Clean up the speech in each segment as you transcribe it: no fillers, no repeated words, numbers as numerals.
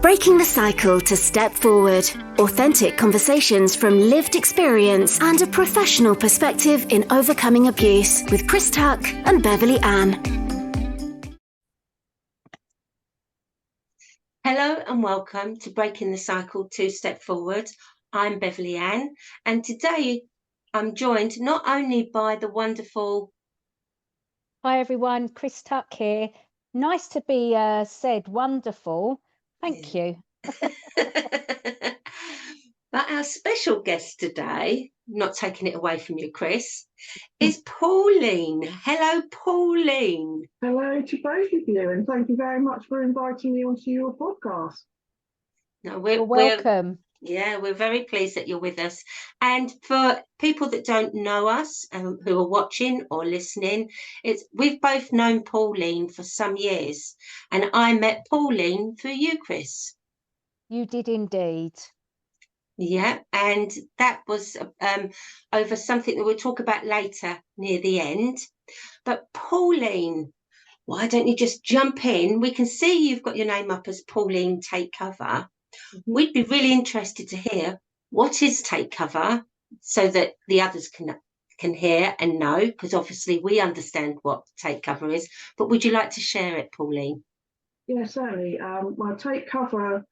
Breaking the Cycle to Step Forward. Authentic conversations from lived experience and a professional perspective in overcoming abuse with Chris Tuck and Beverley Ann. Hello and welcome to Breaking the Cycle to Step Forward. I'm Beverley Ann, and today I'm joined not only by the wonderful... Hi everyone, Chris Tuck here. Nice to be said wonderful. Thank you. But our special guest today, not taking it away from you, Chris, is Pauline. Hello, Pauline. Hello to both of you, and thank you very much for inviting me onto your podcast. No, You're welcome. We're very pleased that you're with us. And for people that don't know us, who are watching or listening, we've both known Pauline for some years, and I met Pauline through you, Chris. You did indeed. Yeah, and that was over something that we'll talk about later near the end. But Pauline, why don't you just jump in? We can see you've got your name up as Pauline Take Cover. We'd be really interested to hear what is Take Cover so that the others can hear and know, because obviously we understand what Take Cover is. But would you like to share it, Pauline? Yeah, certainly. Well, Take Cover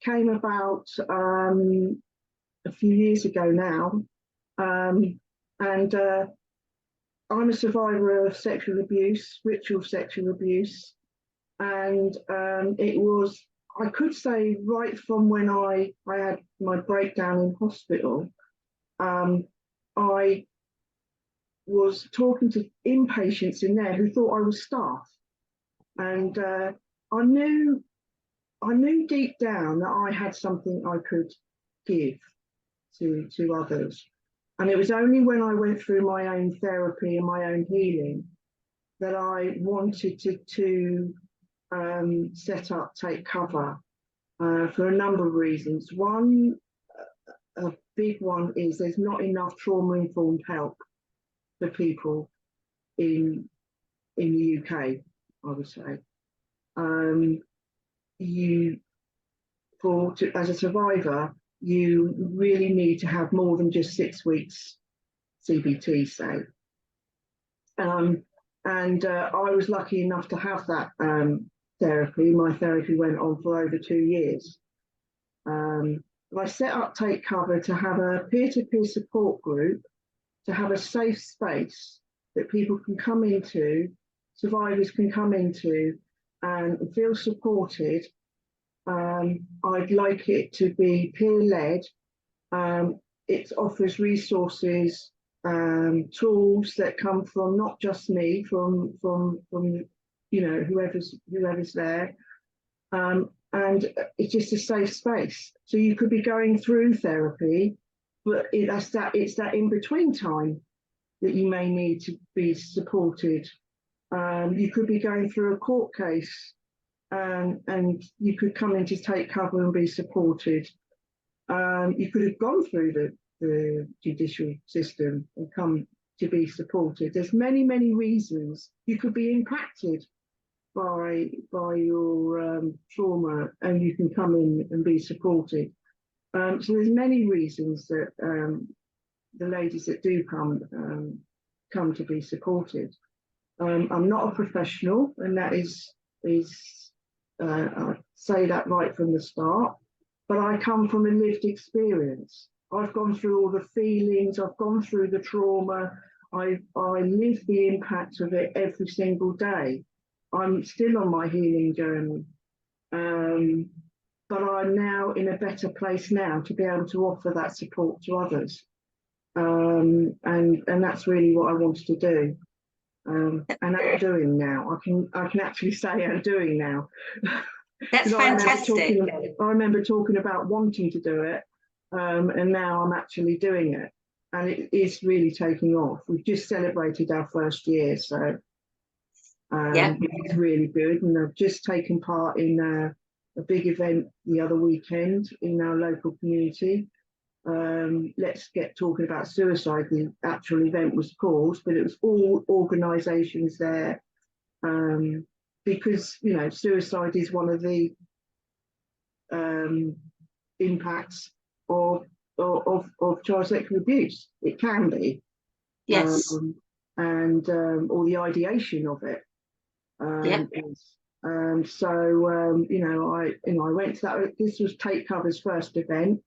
came about a few years ago now, and I'm a survivor of sexual abuse, ritual sexual abuse, and it was, I could say, right from when I had my breakdown in hospital. I was talking to inpatients in there who thought I was staff, and I knew deep down that I had something I could give to others. And it was only when I went through my own therapy and my own healing that I wanted to set up Take Cover for a number of reasons. One, a big one, is there's not enough trauma-informed help for people in the UK, I would say. As a survivor, you really need to have more than just 6 weeks CBT, say. And I was lucky enough to have that therapy. My therapy went on for over 2 years. I set up Take Cover to have a peer-to-peer support group, to have a safe space that people can come into, survivors can come into and feel supported. I'd like it to be peer-led. It offers resources, tools that come from not just me, from whoever's there, and it's just a safe space. So you could be going through therapy, but it's that in between time that you may need to be supported. You could be going through a court case. And you could come in to Take Cover and be supported. You could have gone through the judicial system and come to be supported. There's many, many reasons. You could be impacted by your trauma, and you can come in and be supported. So there's many reasons that the ladies that do come to be supported. I'm not a professional, and that is I say that right from the start, but I come from a lived experience. I've gone through all the feelings, I've gone through the trauma, I live the impact of it every single day. I'm still on my healing journey, but I'm now in a better place now to be able to offer that support to others, and that's really what I wanted to do. And I'm doing now. I can actually say I'm doing now. That's fantastic. I remember talking about wanting to do it, and now I'm actually doing it, and it is really taking off. We've just celebrated our first year, so it's really good. And I've just taken part in a big event the other weekend in our local community. Let's Get Talking About Suicide, the actual event was called, but it was all organisations there, because suicide is one of the impacts of child sexual abuse. It can be, Yes. or the ideation of it. Yeah. So I went to that. This was Take Cover's first event,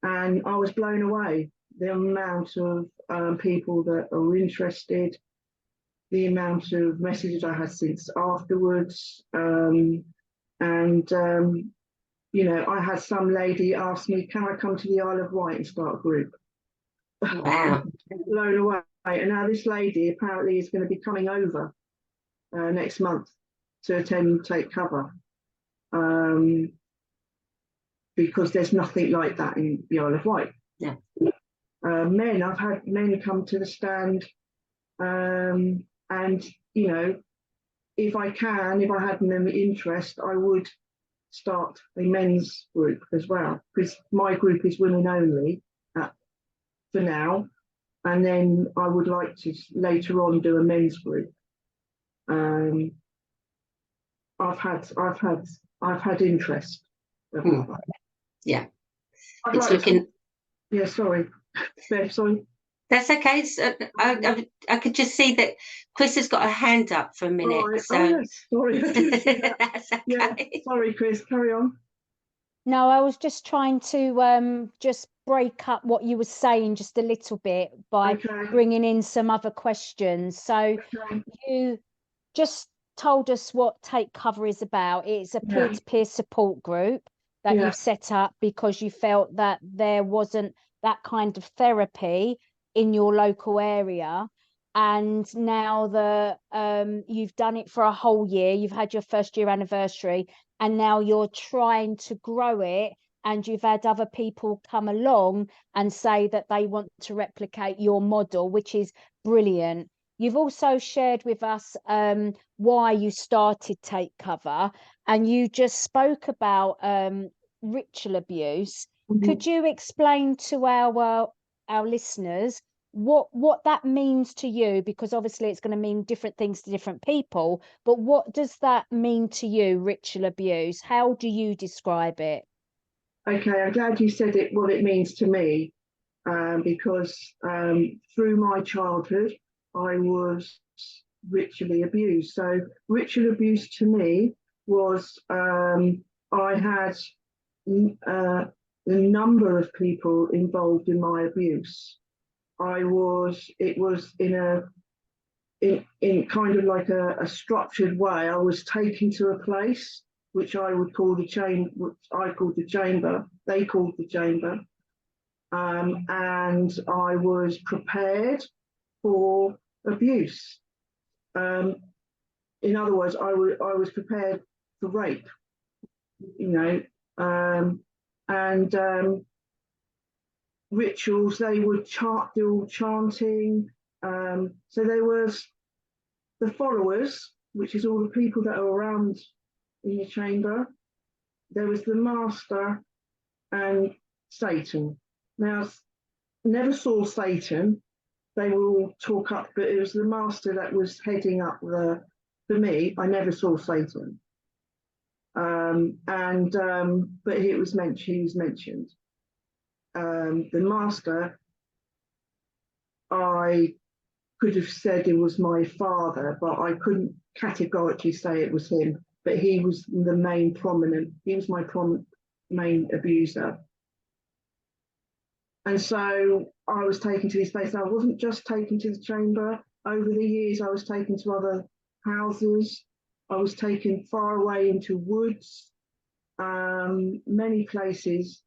and I was blown away. The amount of people that are interested, the amount of messages I had since afterwards, I had some lady ask me, "Can I come to the Isle of Wight and start a group?" Wow. Blown away. And now this lady apparently is going to be coming over next month to attend Take Cover, because there's nothing like that in the Isle of Wight. Yeah. I've had men come to the stand, and if I had an interest, I would start a men's group as well, because my group is women only for now, and then I would like to later on do a men's group. I've had interest. Yeah, It's looking. Yeah, sorry, Bev, sorry. That's okay. So, I could just see that Chris has got a hand up for a minute. Right. So yes, sorry, I didn't see that. That's okay. Yeah, sorry, Chris. Carry on. No, I was just trying to just break up what you were saying just a little bit by bringing in some other questions. So you just told us what Take Cover is about. It's a peer-to-peer support group that you've set up because you felt that there wasn't that kind of therapy in your local area. And now you've done it for a whole year, you've had your first year anniversary, and now you're trying to grow it, and you've had other people come along and say that they want to replicate your model, which is brilliant. You've also shared with us why you started Take Cover, and you just spoke about ritual abuse. Could you explain to our listeners what that means to you? Because obviously it's going to mean different things to different people, but what does that mean to you, ritual abuse? How do you describe it? Okay, I'm glad you said it, what it means to me, because through my childhood, I was ritually abused. So ritual abuse to me was I had a number of people involved in my abuse. It was in kind of like a structured way. I was taken to a place which I would call the which I called the chamber, they called the chamber, and I was prepared for abuse. In other words, I was prepared for rape, and rituals. They would do chanting. So there was the followers, which is all the people that are around in the chamber. There was the master and Satan. Now, never saw Satan. They will all talk up, but it was the master that was heading up for me, I never saw Satan. But he was mentioned. The master, I could have said it was my father, but I couldn't categorically say it was him. But he was he was my main abuser. And so I was taken to this place. I wasn't just taken to the chamber. Over the years, I was taken to other houses. I was taken far away into woods, many places,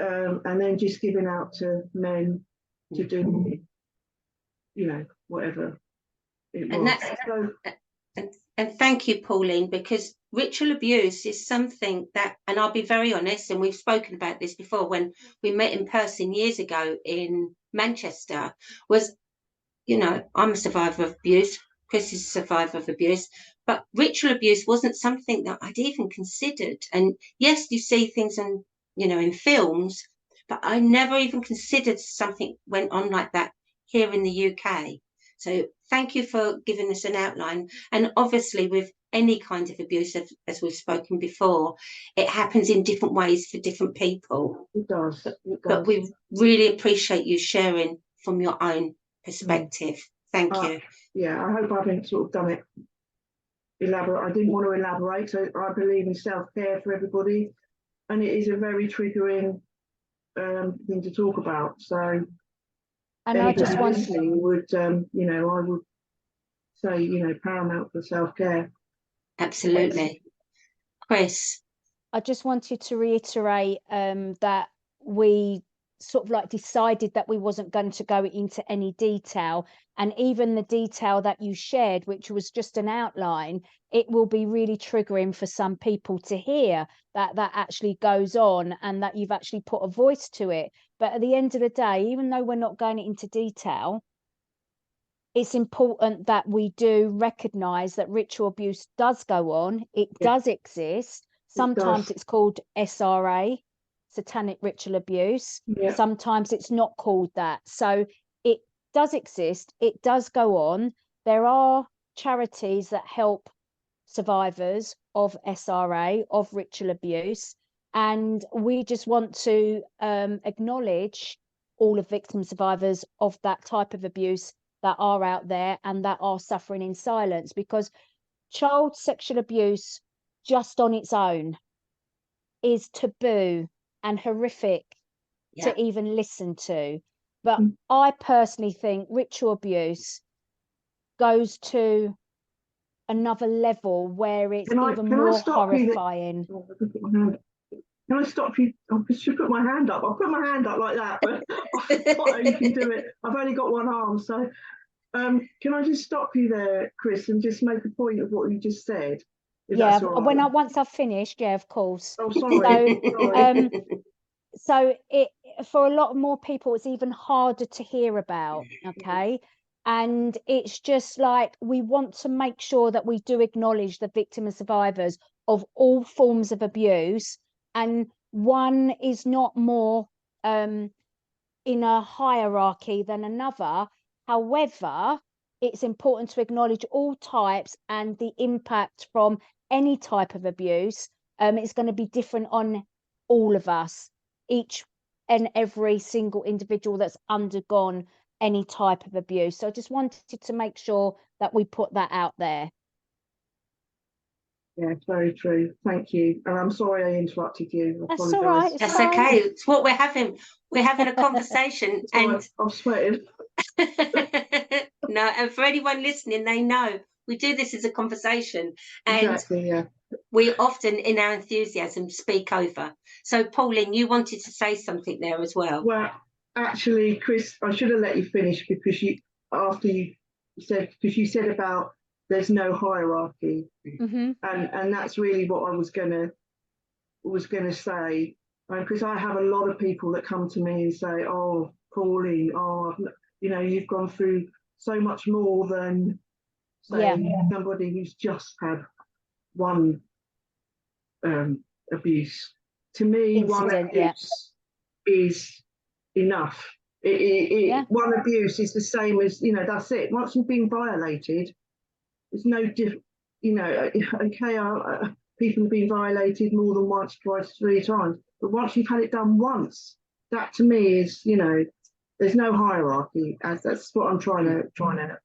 and then just given out to men to do, whatever it was. And thank you, Pauline, because ritual abuse is something that, and I'll be very honest, and we've spoken about this before when we met in person years ago in Manchester, was, I'm a survivor of abuse, Chris is a survivor of abuse, but ritual abuse wasn't something that I'd even considered. And yes, you see things in films, but I never even considered something went on like that here in the UK. So thank you for giving us an outline. And obviously with any kind of abuse, as we've spoken before, it happens in different ways for different people. It does. But we really appreciate you sharing from your own perspective. Thank you. Yeah, I hope I haven't sort of done it elaborate. I didn't want to elaborate. So I believe in self-care for everybody, and it is a very triggering thing to talk about. So, and I just want would, you know, I would say, you know, paramount for self-care. Absolutely. Chris. I just wanted to reiterate that we sort of like decided that we wasn't going to go into any detail, and even the detail that you shared, which was just an outline, it will be really triggering for some people to hear that actually goes on and that you've actually put a voice to it. But at the end of the day, even though we're not going into detail, it's important that we do recognize that ritual abuse does go on. It does exist. Sometimes it's called SRA, satanic ritual abuse. Sometimes it's not called that. So it does exist. It does go on. There are charities that help survivors of SRA, of ritual abuse. And we just want to acknowledge all of victim survivors of that type of abuse that are out there and that are suffering in silence, because child sexual abuse just on its own is taboo and horrific to even listen to. But I personally think ritual abuse goes to another level where it's even more horrifying. Can I stop you? I should put my hand up. I'll put my hand up like that, but I thought you can do it. I've only got one arm, so can I just stop you there, Chris, and just make a point of what you just said? Once I've finished, of course. Oh, sorry. So it, for a lot more people, it's even harder to hear about. Okay. And it's just like, we want to make sure that we do acknowledge the victim and survivors of all forms of abuse, and one is not more in a hierarchy than another. However, it's important to acknowledge all types and the impact from any type of abuse. It's going to be different on all of us, each and every single individual that's undergone any type of abuse. So I just wanted to make sure that we put that out there. Yeah, it's very true. Thank you. And I'm sorry I interrupted you. That's all right. That's okay. It's what we're having. We're having a conversation. And I'm sweating. No, and for anyone listening, they know we do this as a conversation. And exactly, we often, in our enthusiasm, speak over. So, Pauline, you wanted to say something there as well. Well, actually, Chris, I should have let you finish, because you said about there's no hierarchy, and that's really what I was gonna say, because I have a lot of people that come to me and say, "Oh, Pauline, you know, you've gone through so much more than somebody who's just had one abuse." To me, one abuse is enough. One abuse is the same as, you know, that's it. Once you've been violated, there's no different. You know, okay, people have been violated more than once, twice, 3 times, but once you've had it done once, that to me is, you know, there's no hierarchy. That's what I'm trying to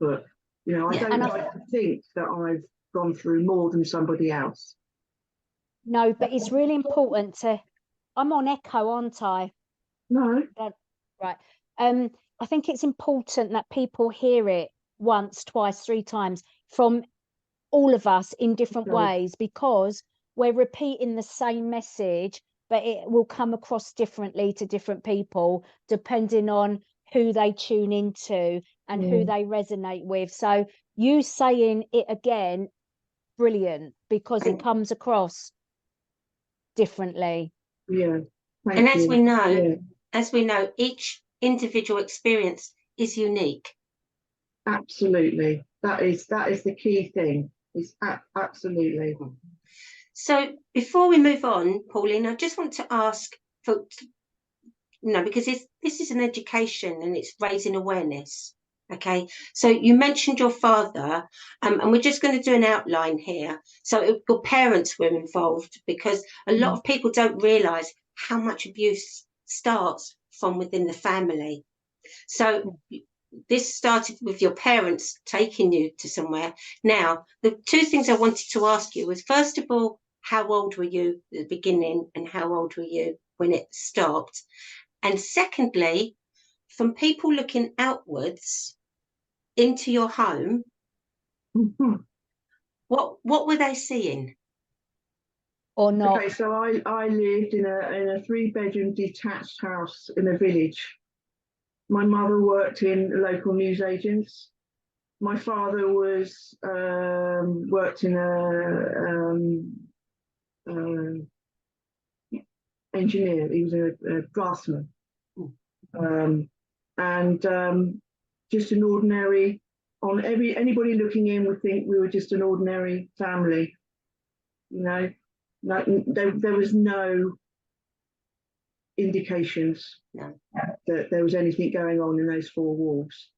put. You know, I don't like to think that I've gone through more than somebody else. No, but it's really important to. I'm on echo, aren't I? No. Right. I think it's important that people hear it once, twice, 3 times from all of us in different ways, because we're repeating the same message, but it will come across differently to different people depending on who they tune into and who they resonate with. So you saying it again, brilliant, because it comes across differently. Yeah. And as we know, each individual experience is unique. Absolutely. That is the key thing. Is absolutely. So before we move on, Pauline, I just want to ask for, because this is an education and it's raising awareness. Okay, so you mentioned your father, and we're just going to do an outline here. So your parents were involved, because a lot of people don't realise how much abuse starts from within the family. So this started with your parents taking you to somewhere. Now, the two things I wanted to ask you was, first of all, how old were you at the beginning, and how old were you when it stopped? And secondly, from people looking outwards into your home, what were they seeing? Or not? Okay, so I lived in a 3-bedroom detached house in a village. My mother worked in local newsagents. My father was worked in a engineer. He was a draftsman, and just an ordinary. Anybody looking in would think we were just an ordinary family. You know, there was no indications that there was anything going on in those 4 walls.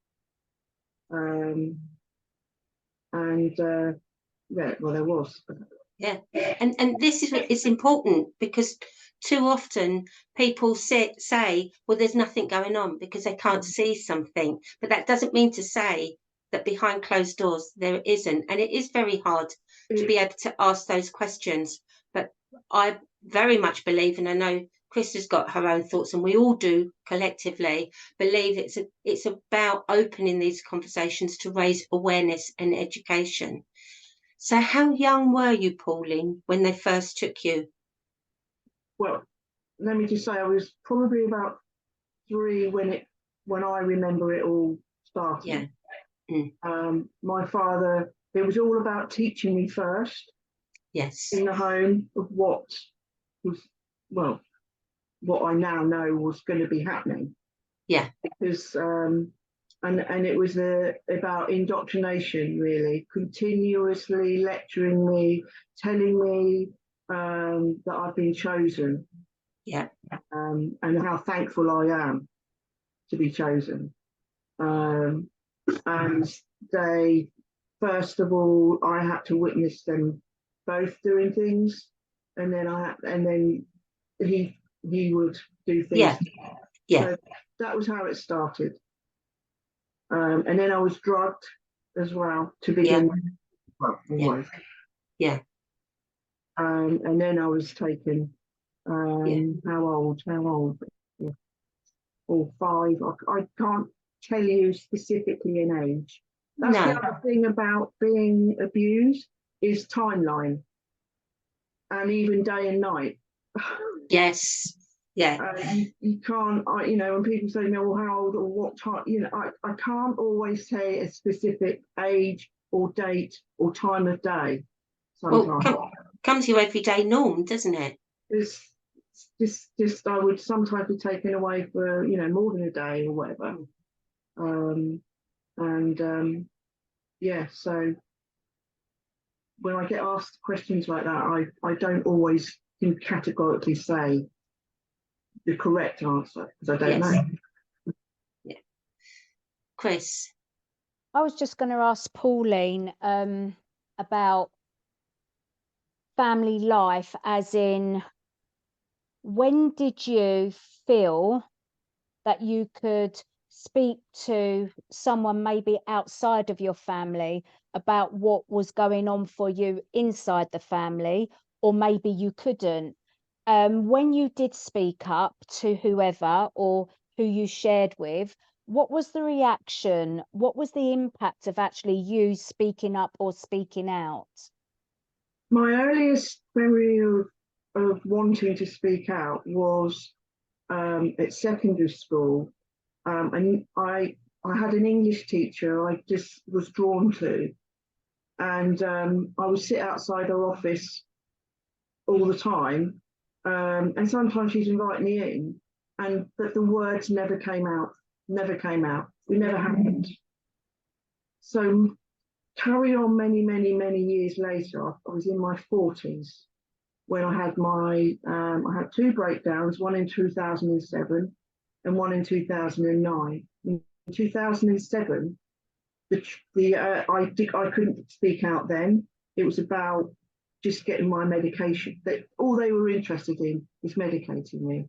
Yeah, well, there was. Yeah, and this is it's important, because too often people say, well, there's nothing going on because they can't see something, but that doesn't mean to say that behind closed doors there isn't. And it is very hard to be able to ask those questions. But I very much believe, and I know Chris has got her own thoughts, and we all do collectively believe, it's about opening these conversations to raise awareness and education. So how young were you, Pauline, when they first took you? Well, let me just say, I was probably about 3 when I remember it all starting. Yeah. My father, it was all about teaching me first. Yes. In the home of what was, well, what I now know was going to be happening. Yeah. Because and it was about indoctrination, really, continuously lecturing me, telling me that I've been chosen. Yeah. And how thankful I am to be chosen. And they, first of all, I had to witness them both doing things, and then he would do things. Yeah. Yeah. So that was how it started. And then I was drugged as well to begin with. Well, always. Yeah. And then I was taken. How old? Yeah. Or 5. I can't tell you specifically an age. That's the other thing about being abused, is timeline, and even day and night. Yes. Yeah. You can't, when people say, no, well, how old or what time, I can't always say a specific age or date or time of day. Sometimes. Well, comes to your everyday norm, doesn't it? It's just I would sometimes be taken away for, more than a day or whatever. Yeah, so when I get asked questions like that, I don't always can categorically say the correct answer, because I don't know. Yeah. Chris? I was just going to ask Pauline about family life, as in, when did you feel that you could speak to someone maybe outside of your family about what was going on for you inside the family, or maybe you couldn't? When you did speak up to whoever or who you shared with, what was the reaction? What was the impact of actually you speaking up or speaking out? My earliest memory of wanting to speak out was at secondary school. And I had an English teacher I just was drawn to, and I would sit outside her office all the time, and sometimes she'd invite me in, but the words never came out. It never happened. So carry on many years later, I was in my 40s when I had I had 2 breakdowns, one in 2007 and one in 2009. 2007, I couldn't speak out then. It was about just getting my medication. All they were interested in was medicating me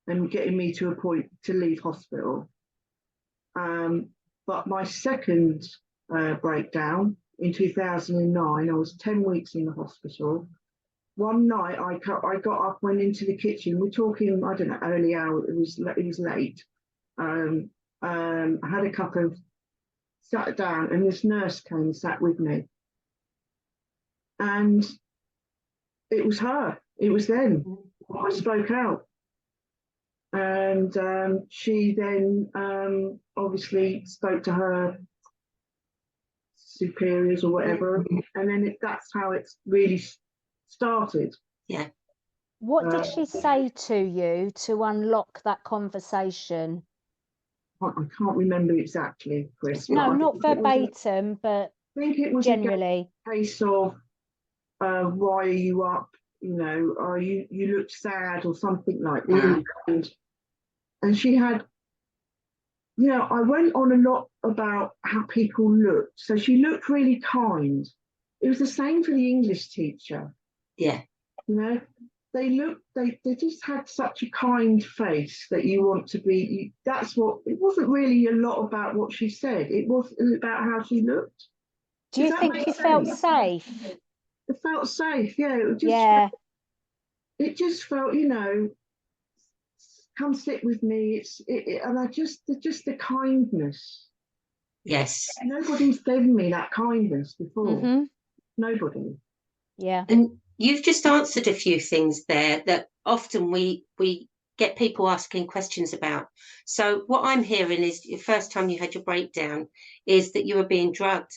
and getting me to a point to leave hospital. But my second breakdown in 2009, I was 10 weeks in the hospital. One night I got up, went into the kitchen. We're talking, I don't know, early hour. It was late. I had a cup of, sat down, and this nurse came and sat with me. And it was her. It was then I spoke out. And she then obviously spoke to her superiors or whatever. And then that's how it's really started. Yeah. What did she say to you to unlock that conversation? I can't remember exactly, Chris. No, not verbatim, but I think it was generally a case of why are you up? You know, you look sad or something like that. And she had, you know, I went on a lot about how people looked. So she looked really kind. It was the same for the English teacher. Yeah. You know, they just had such a kind face that you want to be. That's what, it wasn't really a lot about what she said. It was about how she looked. Do you think you felt safe? It felt safe, yeah. It just felt, you know, come sit with me. And I just the kindness. Yes. Nobody's given me that kindness before. Nobody. Yeah. And you've just answered a few things there that often we get people asking questions about. So what I'm hearing is the first time you had your breakdown is that you were being drugged.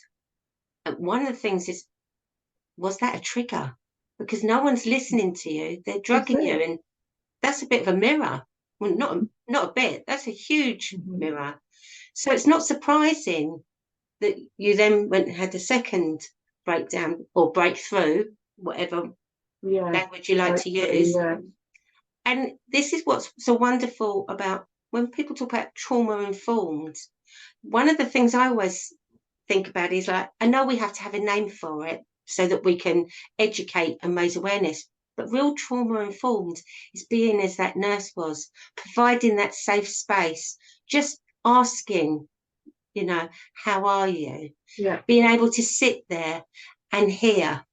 And one of the things is, was that a trigger? Because no one's listening to you. They're drugging you, and that's a bit of a mirror. Well, not a bit. That's a huge mirror. So it's not surprising that you then went and had a second breakdown or breakthrough, whatever language you like to use. Yeah. And this is what's so wonderful about when people talk about trauma informed. One of the things I always think about is, like, I know we have to have a name for it so that we can educate and raise awareness. But real trauma informed is being as that nurse was, providing that safe space, just asking, you know, how are you? Yeah. Being able to sit there and hear,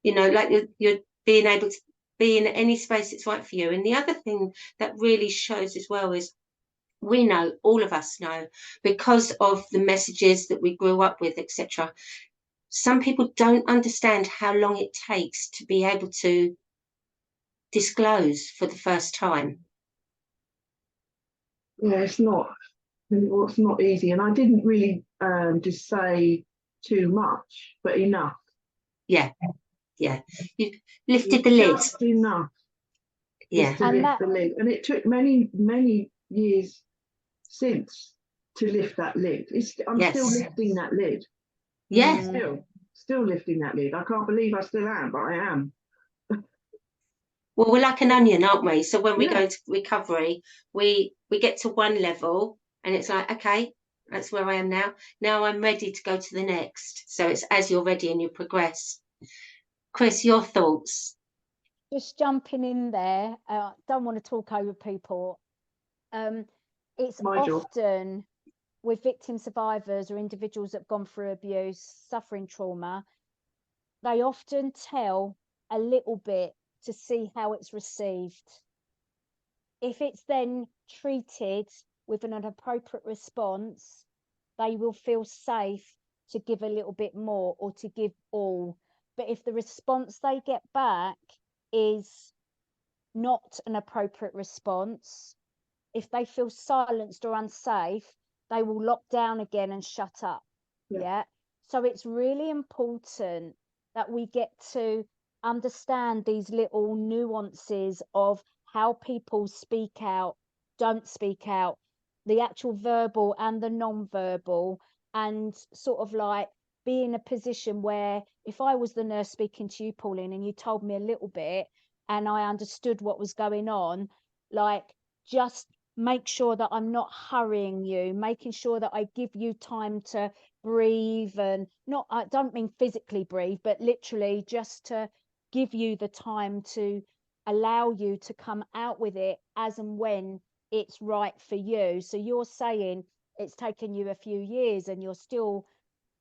you know, like you're being able to be in any space that's right for you. And the other thing that really shows as well is we know, all of us know, because of the messages that we grew up with, etc. Some people don't understand how long it takes to be able to disclose for the first time. Yeah, it's not easy. And I didn't really just say too much, but enough. Yeah. Yeah. You lifted the lid. Just enough. Yeah. Just to lift the lid. And it took many, many years since to lift that lid. I'm still lifting that lid. Yeah. Still lifting that lid. I can't believe I still am, but I am. Well, we're like an onion, aren't we? So when we go into recovery, we get to one level and it's like, okay, that's where I am now. Now I'm ready to go to the next. So it's as you're ready and you progress. Chris, your thoughts? Just jumping in there. Don't want to talk over people. It's often with victim survivors or individuals that have gone through abuse, suffering trauma, they often tell a little bit to see how it's received. If it's then treated with an appropriate response, they will feel safe to give a little bit more or to give all. But if the response they get back is not an appropriate response, if they feel silenced or unsafe, they will lock down again and shut up. Yeah. So it's really important that we get to understand these little nuances of how people speak out, don't speak out, the actual verbal and the non-verbal, and sort of like be in a position where if I was the nurse speaking to you, Pauline, and you told me a little bit and I understood what was going on, like just make sure that I'm not hurrying you, making sure that I give you time to breathe, and not, I don't mean physically breathe, but literally just to give you the time to allow you to come out with it as and when it's right for you. So you're saying it's taken you a few years and you're still,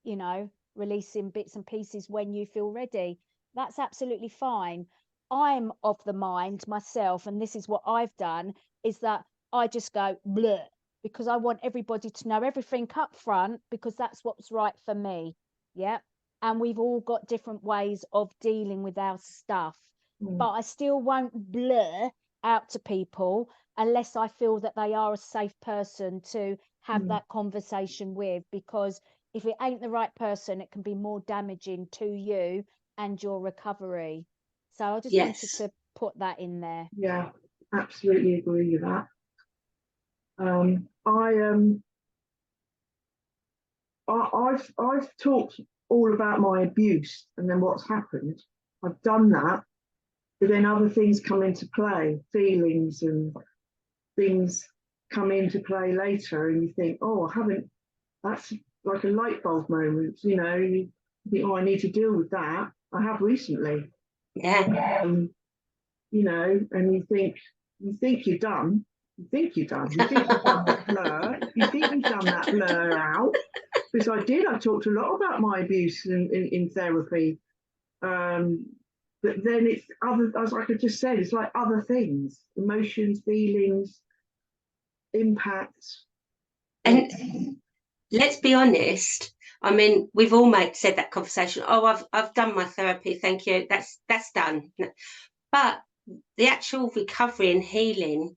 you know, releasing bits and pieces when you feel ready. That's absolutely fine. I'm of the mind myself, and this is what I've done, is that I just go bleh, because I want everybody to know everything up front, because that's what's right for me. Yeah. And we've all got different ways of dealing with our stuff. But I still won't blur out to people unless I feel that they are a safe person to have that conversation with, because if it ain't the right person, it can be more damaging to you and your recovery. So I just wanted to put that in there. Yeah, absolutely agree with that. I've talked all about my abuse and then what's happened. I've done that, but then other things come into play, feelings and things come into play later, and you think, oh, I haven't. That's like a light bulb moment, you know. You think, oh, I need to deal with that. I have recently. Yeah. You know, and you think you're done. You think you're done. You think you've done that blur. You think you've done that blur out. Because I did. I talked a lot about my abuse in therapy. But then it's other, as like I just said, it's like other things, emotions, feelings, impacts. And let's be honest. I mean, we've all said that conversation. Oh, I've done my therapy. Thank you. That's done. But the actual recovery and healing,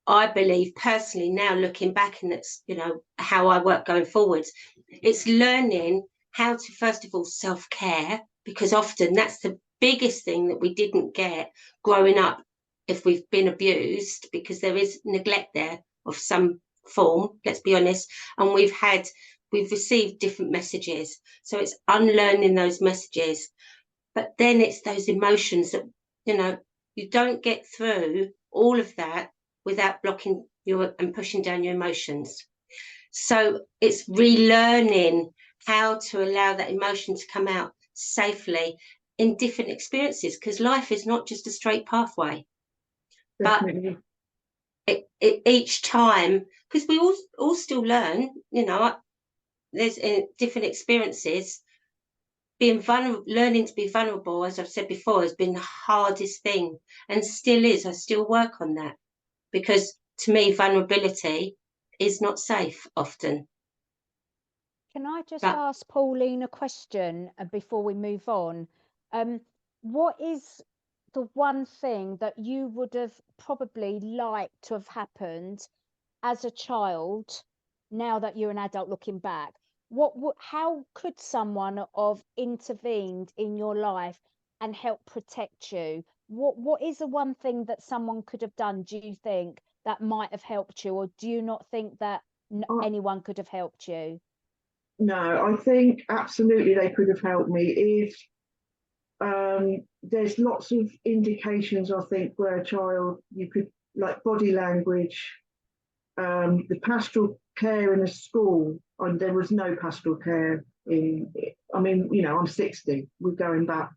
I believe personally, now looking back, and it's, you know, how I work going forwards, it's learning how to, first of all, self-care, because often that's the biggest thing that we didn't get growing up if we've been abused, because there is neglect there of some form, let's be honest, and we've received different messages. So it's unlearning those messages. But then it's those emotions that, you know, you don't get through all of that without blocking your and pushing down your emotions. So it's relearning how to allow that emotion to come out safely in different experiences, because life is not just a straight pathway. Definitely. But each time, because we all still learn, you know, there's different experiences. Being vulnerable, learning to be vulnerable, as I've said before, has been the hardest thing, and still is. I still work on that, because to me, vulnerability is not safe often. Can I just ask Pauline a question before we move on? What is the one thing that you would have probably liked to have happened as a child, now that you're an adult looking back? How could someone have intervened in your life and help protect you? What is the one thing that someone could have done, do you think, that might have helped you, or do you not think that anyone could have helped you? No, I think absolutely they could have helped me. If there's lots of indications, I think, where a child, you could, like body language, the pastoral care in a school, and there was no pastoral care in, I mean, you know, I'm 60, we're going back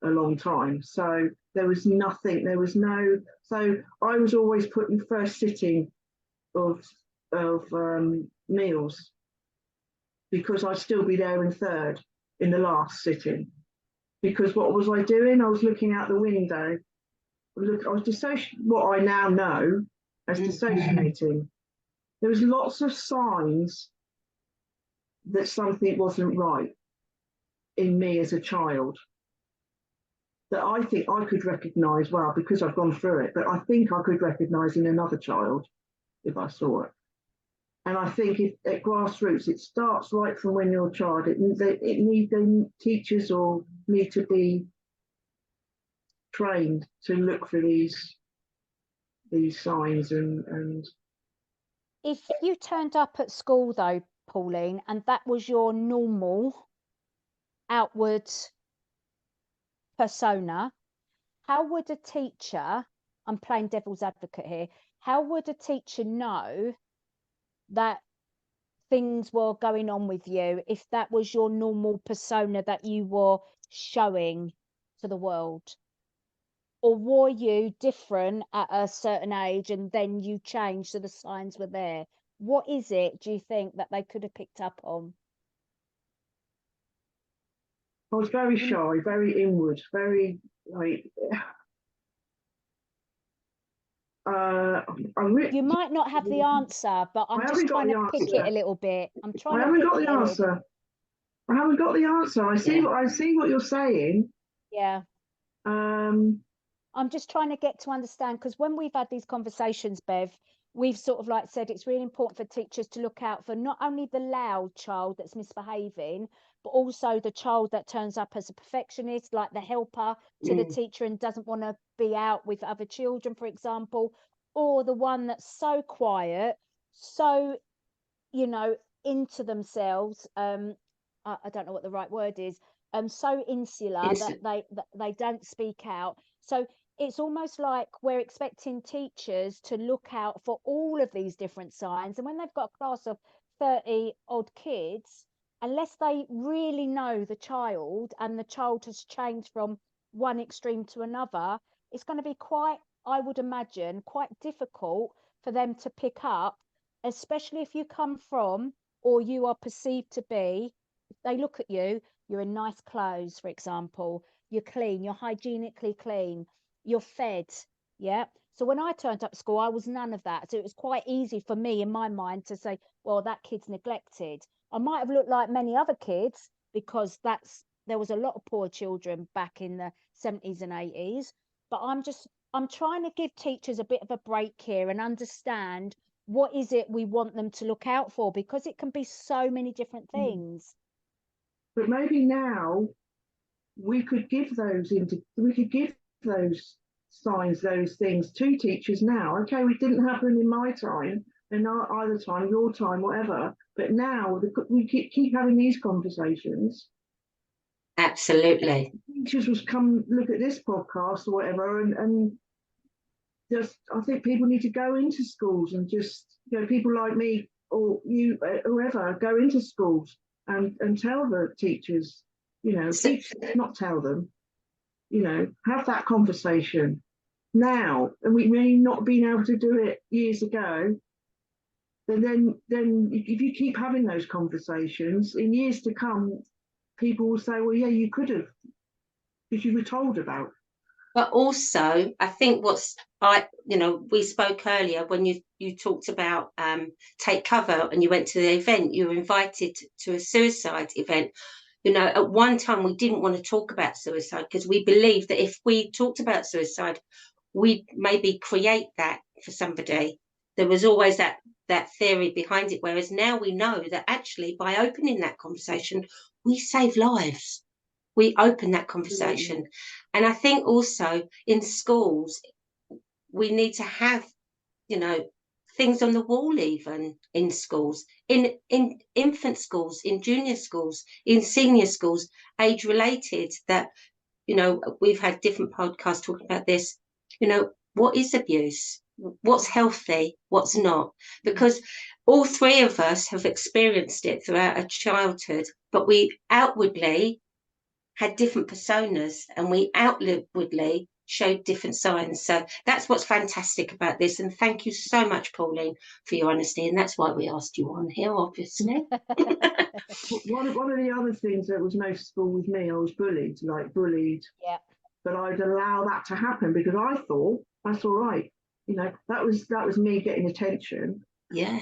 a long time. So there was nothing, so I was always put in first sitting of meals, because I'd still be there in third in the last sitting. Because what was I doing? I was looking out the window. I was what I now know as dissociating. There was lots of signs that something wasn't right in me as a child, that I think I could recognise, well, because I've gone through it, but I think I could recognise in another child if I saw it. And I think at grassroots, it starts right from when you're a child. Teachers or need to be trained to look for these signs. And if you turned up at school though, Pauline, and that was your normal outward persona, how would a teacher, I'm playing devil's advocate here, how would a teacher know that things were going on with you if that was your normal persona that you were showing to the world? Or were you different at a certain age and then you changed so the signs were there? What is it, do you think, that they could have picked up on? I was very shy, very inward, very like. You might not have the answer, but I'm just trying to pick it a little bit. I'm trying to pick it a little bit. I haven't got the answer. I see what you're saying. Yeah. I'm just trying to get to understand, because when we've had these conversations, Bev, we've sort of like said it's really important for teachers to look out for not only the loud child that's misbehaving, but also the child that turns up as a perfectionist, like the helper to the teacher and doesn't want to be out with other children, for example, or the one that's so quiet, so, you know, into themselves. I don't know what the right word is. So insular that they don't speak out. So it's almost like we're expecting teachers to look out for all of these different signs, and when they've got a class of 30 odd kids, unless they really know the child and the child has changed from one extreme to another, it's going to be quite, I would imagine, quite difficult for them to pick up, especially if you come from, or you are perceived to be, they look at you, you're in nice clothes, for example, you're clean, you're hygienically clean, you're fed. Yeah. So when I turned up to school, I was none of that. So it was quite easy for me in my mind to say, well, that kid's neglected. I might have looked like many other kids, because there was a lot of poor children back in the 70s and 80s. But I'm trying to give teachers a bit of a break here and understand what is it we want them to look out for, because it can be so many different things. But maybe now we could give those signs, those things to teachers now. Okay, it didn't happen in my time, in either time, your time, whatever. But now we keep having these conversations. Absolutely. Teachers will come look at this podcast or whatever, and just, I think people need to go into schools and just, people like me or you, whoever, go into schools and tell the teachers, teachers, not tell them, have that conversation now. And we may not been able to do it years ago. But then if you keep having those conversations in years to come, people will say, well, yeah, you could have, because you were told about. But also, I think we spoke earlier when you talked about Take Cover, and you went to the event, you were invited to a suicide event. At one time we didn't want to talk about suicide because we believed that if we talked about suicide, we'd maybe create that for somebody. There was always that theory behind it, whereas now we know that actually by opening that conversation, we save lives. We open that conversation. Mm-hmm. And I think also in schools, we need to have, things on the wall, even in schools, in infant schools, in junior schools, in senior schools, age related, that, we've had different podcasts talking about this, what is abuse? What's healthy? What's not? Because all three of us have experienced it throughout our childhood, but we outwardly had different personas, and we outwardly showed different signs. So that's what's fantastic about this. And thank you so much, Pauline, for your honesty. And that's why we asked you on here, obviously. One of the other things that was noticeable with me, I was bullied. Yeah. But I'd allow that to happen because I thought that's all right. That was me getting attention. Yeah.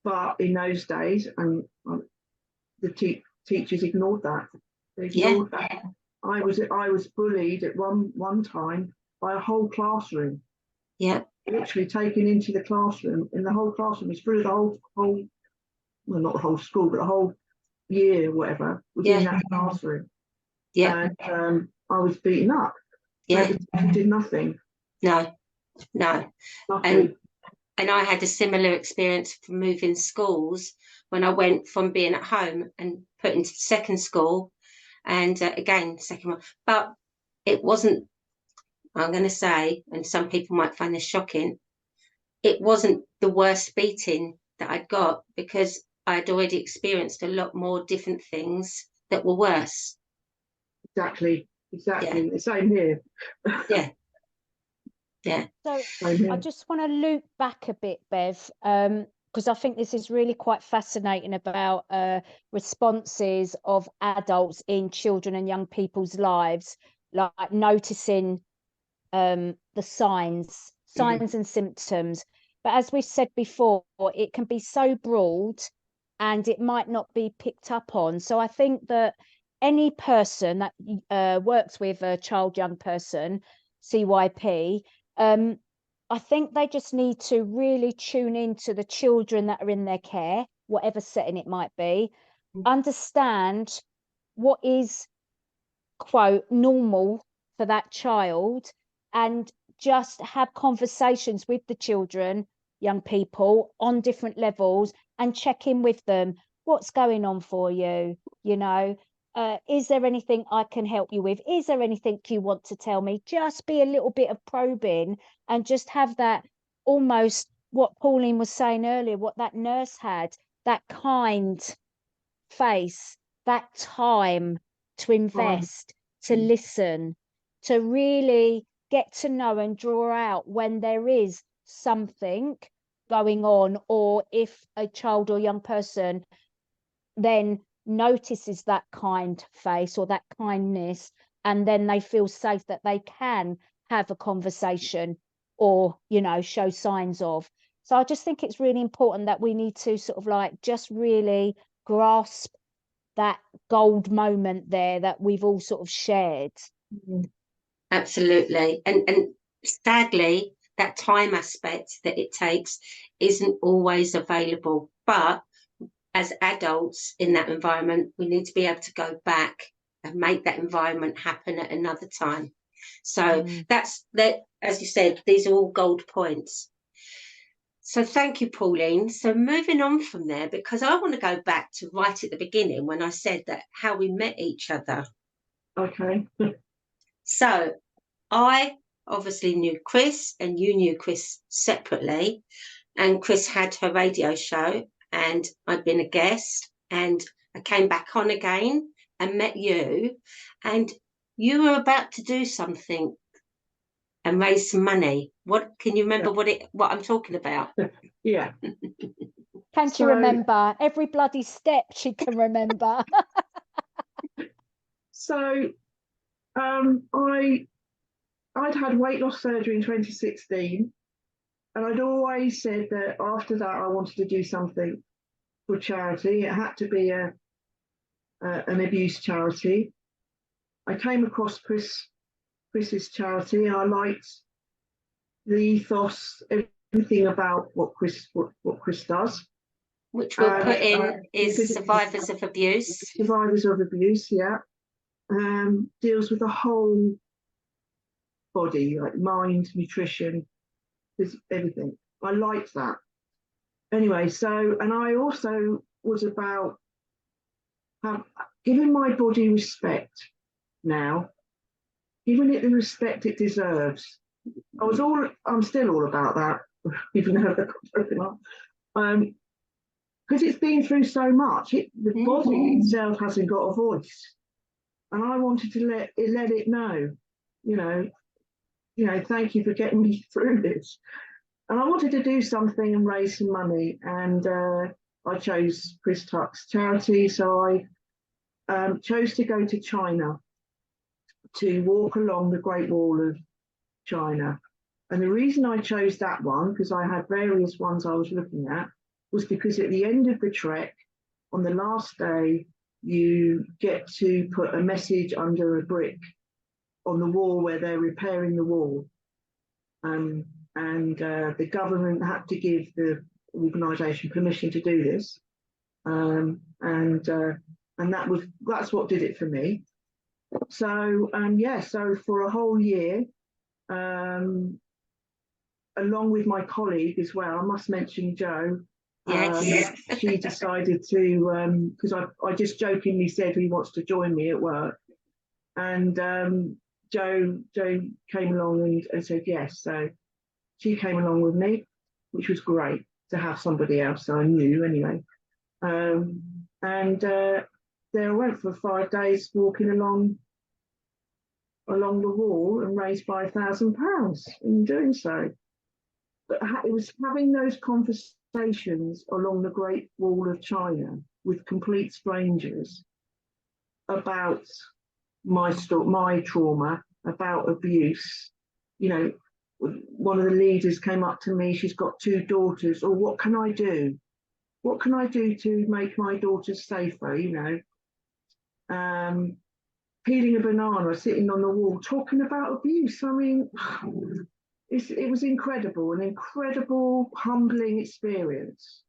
But in those days, and the teachers ignored that. They ignored that. I was bullied at one time by a whole classroom. Yeah. Literally taken into the classroom, and the whole classroom was through the whole well, not the whole school, but the whole year, whatever, was in that classroom. Yeah. And I was beaten up. Yeah. I did nothing. No. Nothing. And I had a similar experience from moving schools when I went from being at home and put into the second school, and again, second one. But it wasn't I'm going to say, and some people might find this shocking, it wasn't the worst beating that I'd got, because I'd already experienced a lot more different things that were worse. Exactly. The same here. Yeah. So I just want to loop back a bit, Bev, because I think this is really quite fascinating about responses of adults in children and young people's lives, like noticing the signs and symptoms. But as we said before, it can be so broad and it might not be picked up on. So I think that any person that works with a child, young person, CYP, I think they just need to really tune into the children that are in their care, whatever setting it might be, understand what is, quote, normal for that child, and just have conversations with the children, young people, on different levels, and check in with them. What's going on for you? You know, is there anything I can help you with? Is there anything you want to tell me? Just be a little bit of probing, and just have that, almost what Pauline was saying earlier, what that nurse had, that kind face, that time to invest, to listen, to really get to know and draw out when there is something going on, or if a child or young person then notices that kind face or that kindness, and then they feel safe that they can have a conversation or, you know, show signs of. So I just think it's really important that we need to sort of like just really grasp that gold moment there that we've all sort of shared. Absolutely. And sadly, that time aspect that it takes isn't always available. But as adults in that environment, we need to be able to go back and make that environment happen at another time. So that's that, as you said, these are all gold points. So thank you, Pauline. So moving on from there, because I want to go back to right at the beginning when I said that how we met each other. Okay. So I obviously knew Chris, and you knew Chris separately, and Chris had her radio show, and I'd been a guest, and I came back on again and met you, and you were about to do something and raise some money. What can you remember what I'm talking about? Yeah. Can't you remember? Every bloody step she can remember. So I'd had weight loss surgery in 2016, and I'd always said that after that I wanted to do something for charity. It had to be an abuse charity. I came across Chris's charity. I liked the ethos, everything about what Chris does. Which we'll put in is survivors of abuse. Survivors of abuse, yeah. Deals with the whole body, like mind, nutrition, everything. I liked that. Anyway, so, and I also was about giving my body respect now, giving it the respect it deserves. I'm still all about that, even though they're broken up. Because it's been through so much, the body itself hasn't got a voice. And I wanted to let it know, you know, thank you for getting me through this. And I wanted to do something and raise some money. And I chose Chris Tuck's charity. So I chose to go to China to walk along the Great Wall of China. And the reason I chose that one, because I had various ones I was looking at, was because at the end of the trek, on the last day, you get to put a message under a brick on the wall where they're repairing the wall. And the government had to give the organisation permission to do this. And that's what did it for me. So so for a whole year, along with my colleague as well, I must mention Jo. Yes. She decided to, because I just jokingly said he wants to join me at work, and Jo came along and said yes. So she came along with me, which was great to have somebody else I knew anyway. And there I went for 5 days walking along the wall and raised £5,000 in doing so. But it was having those conversations along the Great Wall of China with complete strangers about my trauma, about abuse. You know, one of the leaders came up to me, she's got 2 daughters, or what can I do? What can I do to make my daughters safer, you know? Peeling a banana, sitting on the wall, talking about abuse. I mean, it was incredible, an incredible, humbling experience.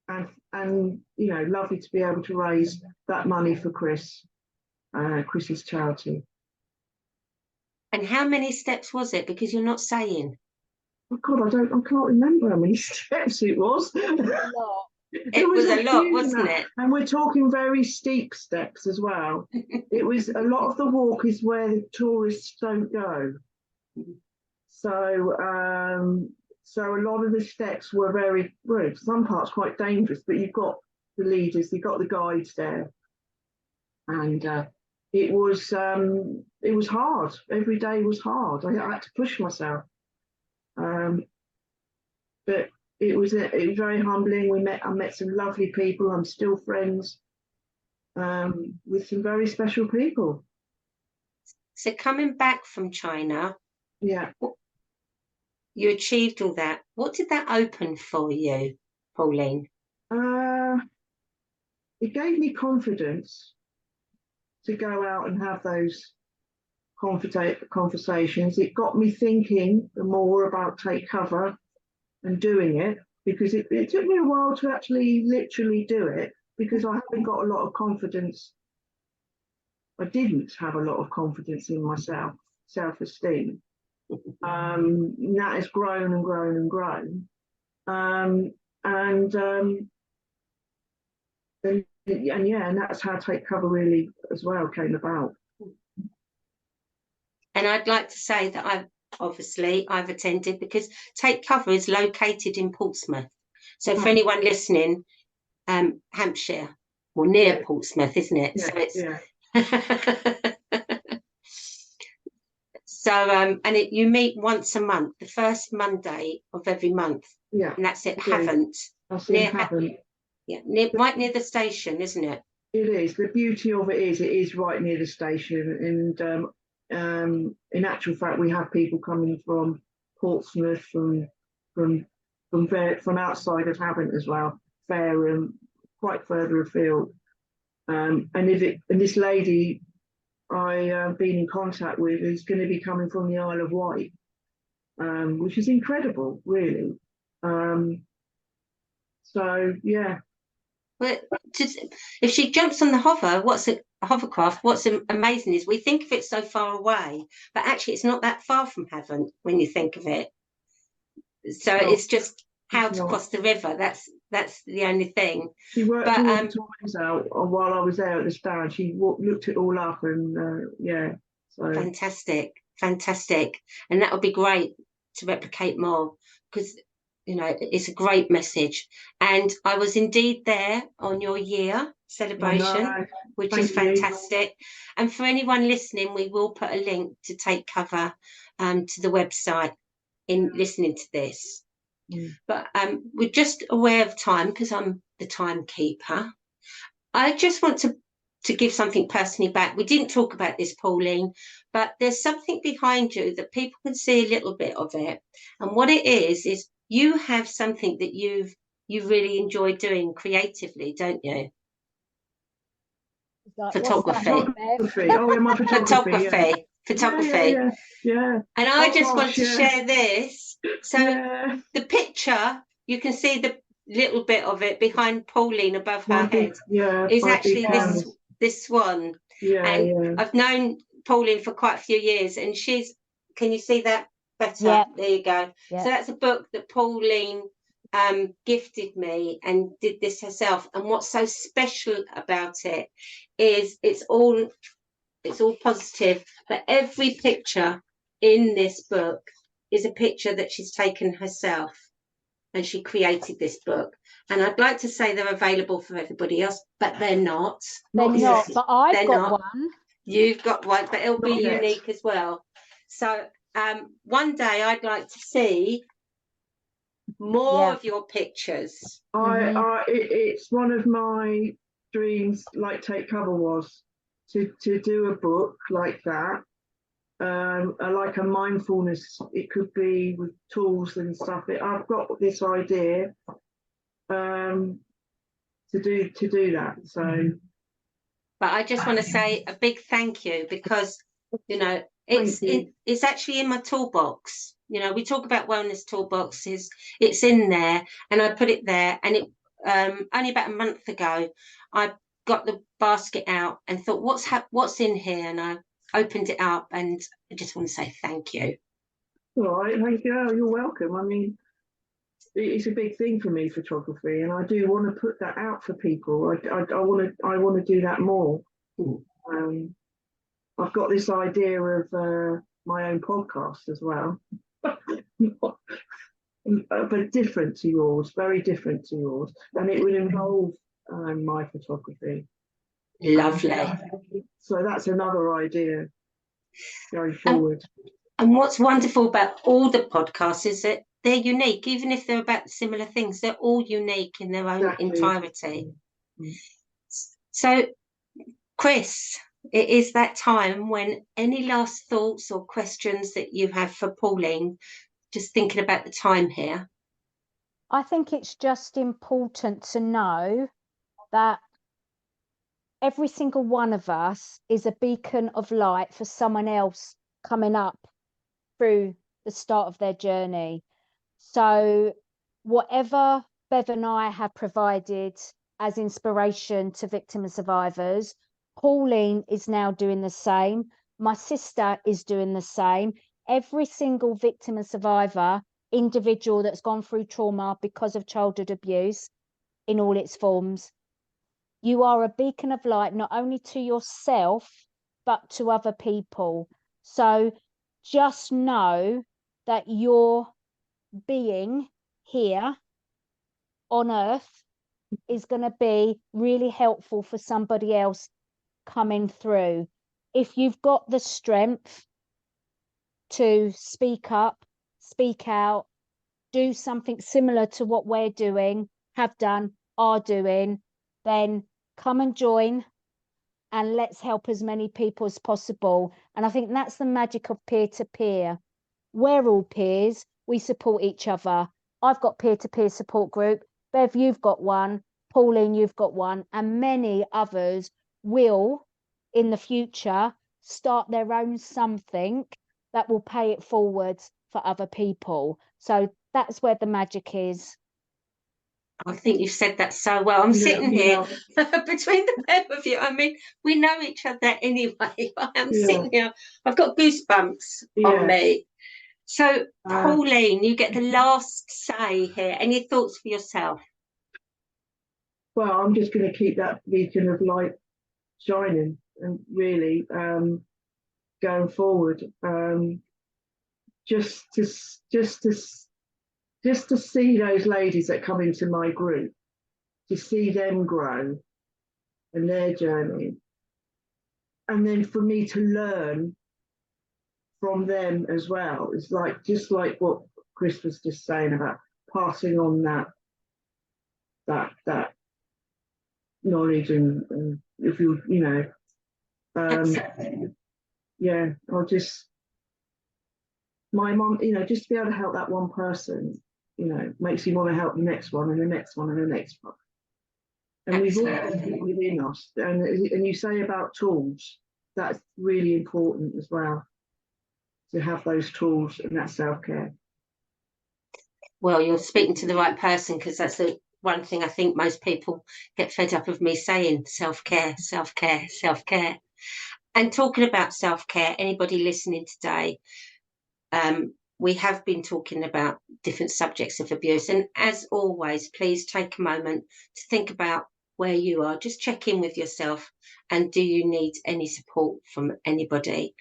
And you know, lovely to be able to raise that money for Chris's charity. And how many steps was it? Because you're not saying. Oh God, I can't remember how many steps it was. It was a lot, wasn't it? And we're talking very steep steps as well. It was a lot of the walk is where the tourists don't go. So so a lot of the steps were very, well, some parts quite dangerous, but you've got the leaders, you've got the guides there. And it was hard. Every day was hard. I had to push myself. But it was very humbling. I met some lovely people. I'm still friends with some very special people. So coming back from China, yeah, you achieved all that. What did that open for you, Pauline? It gave me confidence to go out and have those conversations. It got me thinking more about Take Cover and doing it, because it took me a while to actually literally do it, because I haven't got a lot of confidence. I didn't have a lot of confidence in myself, self-esteem. That has grown and grown and grown. And that's how Take Cover really as well came about. And I'd like to say that I've attended, because Take Cover is located in Portsmouth. So for anyone listening, Hampshire, well, near Portsmouth, isn't it? Yeah, so it's yeah. So you meet once a month, the first Monday of every month. Yeah. And that's it. Okay. Haven't. Right near the station, isn't it? It is. The beauty of it is right near the station, and in actual fact, we have people coming from Portsmouth, from outside of Havant as well, Fareham, quite further afield. And this lady I've been in contact with is going to be coming from the Isle of Wight, which is incredible, really. So yeah. But if she jumps on the hovercraft, what's amazing is we think of it so far away, but actually it's not that far from Havant when you think of it. So it's just how to cross the river. That's the only thing. She worked all the times out while I was there at the stand. She looked it all up, and so fantastic, and that would be great to replicate more, because you know it's a great message. And I was indeed there on your year celebration, which is fantastic. And for anyone listening, we will put a link to Take Cover to the website in listening to this. But we're just aware of time, because I'm the timekeeper. I just want to give something personally back. We didn't talk about this, Pauline, but there's something behind you that people can see a little bit of it. And what it is you have something that you really enjoy doing creatively, don't you? Photography. Oh, yeah, my photography. Photography. Yeah. And I just want to share this. So the picture, you can see the little bit of it behind Pauline above her head. Is actually this swan. I've known Pauline for quite a few years, and can you see that better? Yeah. There you go. Yeah. So that's a book that Pauline gifted me, and did this herself. And what's so special about it is it's all it's all positive, but every picture in this book is a picture that she's taken herself, and she created this book. And I'd like to say they're available for everybody else, but they're not. They're not, but I've got one. You've got one, but it'll be unique as well. So one day I'd like to see more of your pictures. It's one of my dreams, like Take Cover was, to do a book like that, like a mindfulness. It could be with tools and stuff. I've got this idea to do that. So, but I just want to say a big thank you, because you know it's actually in my toolbox. You know, we talk about wellness toolboxes. It's in there, and I put it there. And it only about a month ago, I got the basket out and thought, what's in here? And I opened it up, and I just want to say thank you. All right, thank you. Oh, you're welcome. I mean, it's a big thing for me, photography, and I do want to put that out for people. I want to do that more. I've got this idea of my own podcast as well, but different to yours, very different to yours, and it would involve my photography. Lovely. So that's another idea going forward. And what's wonderful about all the podcasts is that they're unique, even if they're about similar things. They're all unique in their own entirety. So, Chris, it is that time when any last thoughts or questions that you have for Pauline, just thinking about the time here. I think it's just important to know that every single one of us is a beacon of light for someone else coming up through the start of their journey. So whatever Bev and I have provided as inspiration to victim and survivors, Pauline is now doing the same. My sister is doing the same. Every single victim and survivor, individual that's gone through trauma because of childhood abuse in all its forms, you are a beacon of light, not only to yourself, but to other people. So just know that your being here on earth is going to be really helpful for somebody else coming through. If you've got the strength to speak up, speak out, do something similar to what we're doing, have done, are doing, then come and join, and let's help as many people as possible. And I think that's the magic of peer-to-peer. We're all peers. We support each other. I've got peer-to-peer support group. Bev, you've got one. Pauline, you've got one. And many others will, in the future, start their own something that will pay it forward for other people. So that's where the magic is. I think you've said that so well. I'm sitting here between the pair of you. I mean, we know each other anyway. I'm sitting here. I've got goosebumps on me. So, Pauline, you get the last say here. Any thoughts for yourself? Well, I'm just going to keep that beacon of light shining, and really going forward. Just to see those ladies that come into my group, to see them grow and their journey, and then for me to learn from them as well. It's like, just like what Chris was just saying about passing on that knowledge, and if you I'll just, my mom, just to be able to help that one person, makes you want to help the next one and the next one and the next one. And we've all got it within us. And you say about tools, that's really important as well, to have those tools and that self-care. Well, you're speaking to the right person, because that's the one thing I think most people get fed up of me saying: self-care, self-care, self-care. And talking about self-care, anybody listening today, we have been talking about different subjects of abuse. And as always, please take a moment to think about where you are. Just check in with yourself, and do you need any support from anybody?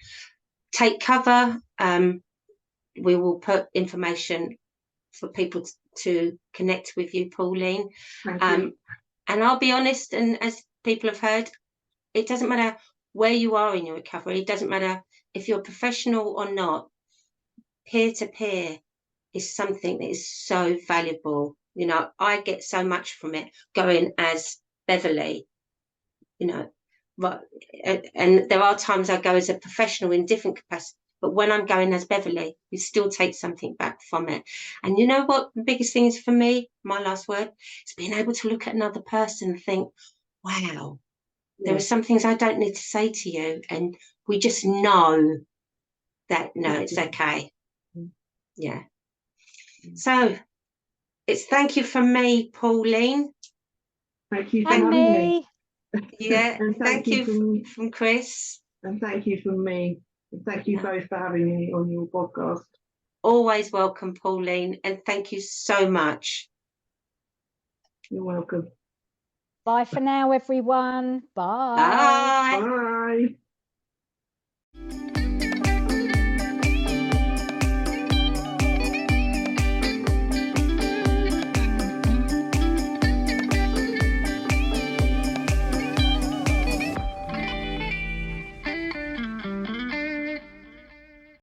Take cover. We will put information for people to connect with you, Pauline. Thank you. And I'll be honest, and as people have heard, it doesn't matter where you are in your recovery. It doesn't matter if you're professional or not. Peer-to-peer is something that is so valuable. You know, I get so much from it going as Beverley, you know, but and there are times I go as a professional in different capacities, but when I'm going as Beverley, you still take something back from it. And you know what the biggest thing is for me, my last word, is being able to look at another person and think, wow, there are some things I don't need to say to you, and we just know that, no, it's okay. Yeah. So it's thank you from me, Pauline. Thank you for And having me. Yeah, And thank you from Chris. And thank you from me. And thank you both for having me on your podcast. Always welcome, Pauline, and thank you so much. You're welcome. Bye for now, everyone. Bye. Bye. Bye.